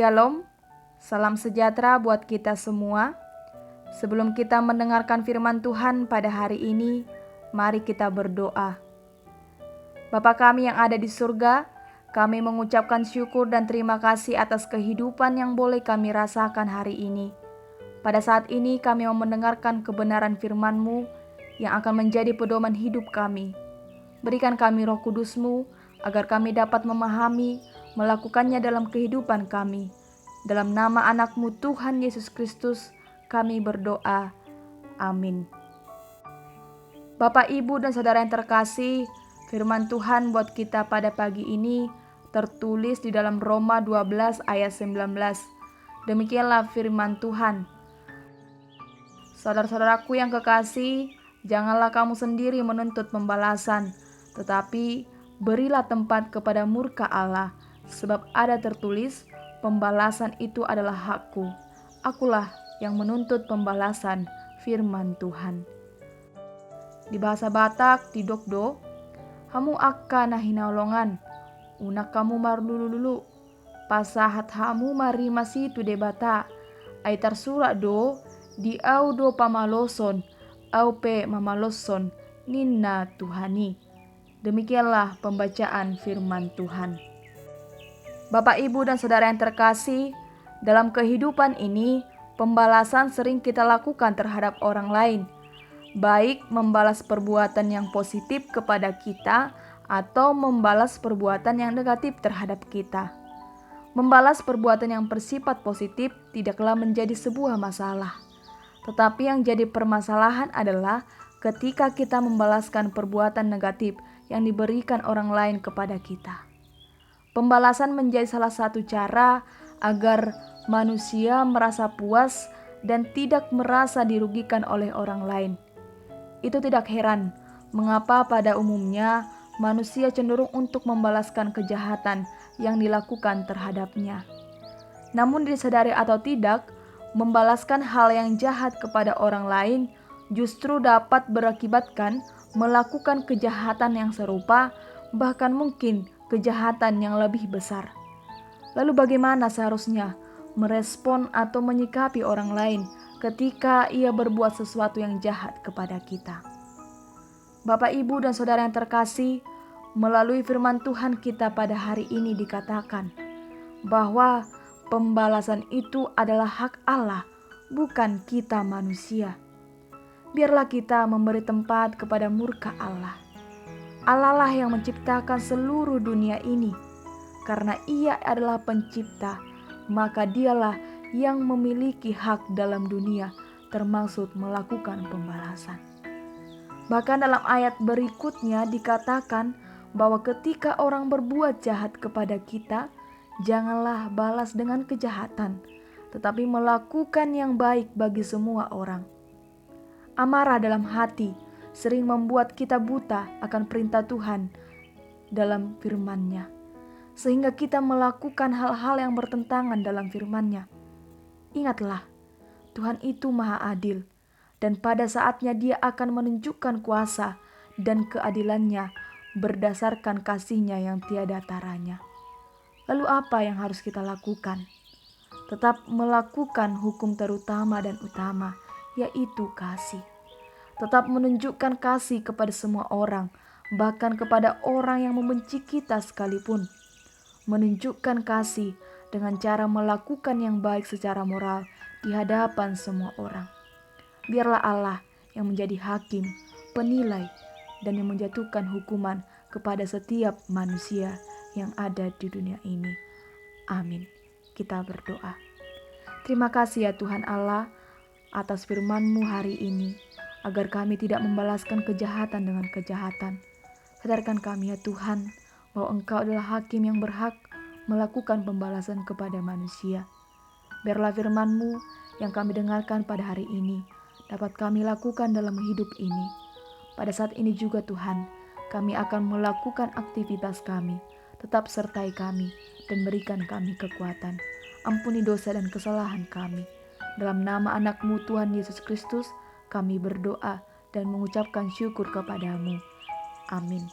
Shalom, salam sejahtera buat kita semua. Sebelum kita mendengarkan firman Tuhan pada hari ini, mari kita berdoa. Bapa kami yang ada di surga, kami mengucapkan syukur dan terima kasih atas kehidupan yang boleh kami rasakan hari ini. Pada saat ini kami mau mendengarkan kebenaran firman-Mu yang akan menjadi pedoman hidup kami. Berikan kami Roh Kudus-Mu agar kami dapat memahami, melakukannya dalam kehidupan kami. Dalam nama anak-Mu Tuhan Yesus Kristus, kami berdoa. Amin. Bapak, Ibu, dan Saudara yang terkasih, firman Tuhan buat kita pada pagi ini tertulis di dalam Roma 12 ayat 19. Demikianlah firman Tuhan. Saudara-saudaraku yang kekasih, janganlah kamu sendiri menuntut pembalasan, tetapi berilah tempat kepada murka Allah. Sebab ada tertulis, pembalasan itu adalah hakku. Akulah yang menuntut pembalasan, firman Tuhan. Di bahasa Batak, di Dokdo, hamu akka nahinolongan, unak kamu mar dulu, pasahat hamu mari masih tu debata, ay tersurat do, di au do pamaloson, au pe mamaloson, ninna Tuhani. Demikianlah pembacaan firman Tuhan. Bapak, Ibu, dan Saudara yang terkasih, dalam kehidupan ini, pembalasan sering kita lakukan terhadap orang lain, baik membalas perbuatan yang positif kepada kita atau membalas perbuatan yang negatif terhadap kita. Membalas perbuatan yang bersifat positif tidaklah menjadi sebuah masalah. Tetapi yang jadi permasalahan adalah ketika kita membalaskan perbuatan negatif yang diberikan orang lain kepada kita. Pembalasan menjadi salah satu cara agar manusia merasa puas dan tidak merasa dirugikan oleh orang lain. Itu tidak heran mengapa pada umumnya manusia cenderung untuk membalaskan kejahatan yang dilakukan terhadapnya. Namun disadari atau tidak, membalaskan hal yang jahat kepada orang lain justru dapat berakibatkan melakukan kejahatan yang serupa, bahkan mungkin kejahatan yang lebih besar. Lalu bagaimana seharusnya merespon atau menyikapi orang lain ketika ia berbuat sesuatu yang jahat kepada kita? Bapak, Ibu, dan Saudara yang terkasih, melalui firman Tuhan kita pada hari ini dikatakan bahwa pembalasan itu adalah hak Allah, bukan kita manusia. Biarlah kita memberi tempat kepada murka Allah. Allah lah yang menciptakan seluruh dunia ini. Karena Ia adalah pencipta, maka Dialah yang memiliki hak dalam dunia, termasuk melakukan pembalasan. Bahkan dalam ayat berikutnya dikatakan bahwa ketika orang berbuat jahat kepada kita, janganlah balas dengan kejahatan, tetapi melakukan yang baik bagi semua orang. Amarah dalam hati sering membuat kita buta akan perintah Tuhan dalam firman-Nya, sehingga kita melakukan hal-hal yang bertentangan dalam firman-Nya. Ingatlah, Tuhan itu Maha Adil, dan pada saatnya Dia akan menunjukkan kuasa dan keadilan-Nya berdasarkan kasih-Nya yang tiada taranya. Lalu apa yang harus kita lakukan? Tetap melakukan hukum terutama dan utama, yaitu kasih. Tetap menunjukkan kasih kepada semua orang, bahkan kepada orang yang membenci kita sekalipun. Menunjukkan kasih dengan cara melakukan yang baik secara moral di hadapan semua orang. Biarlah Allah yang menjadi hakim, penilai, dan yang menjatuhkan hukuman kepada setiap manusia yang ada di dunia ini. Amin. Kita berdoa. Terima kasih ya Tuhan Allah atas firman-Mu hari ini, agar kami tidak membalaskan kejahatan dengan kejahatan. Sadarkan kami ya Tuhan, bahwa Engkau adalah hakim yang berhak melakukan pembalasan kepada manusia. Biarlah firman-Mu yang kami dengarkan pada hari ini dapat kami lakukan dalam hidup ini. Pada saat ini juga Tuhan, kami akan melakukan aktivitas kami. Tetap sertai kami dan berikan kami kekuatan. Ampuni dosa dan kesalahan kami. Dalam nama anak-Mu Tuhan Yesus Kristus, kami berdoa dan mengucapkan syukur kepada-Mu. Amin.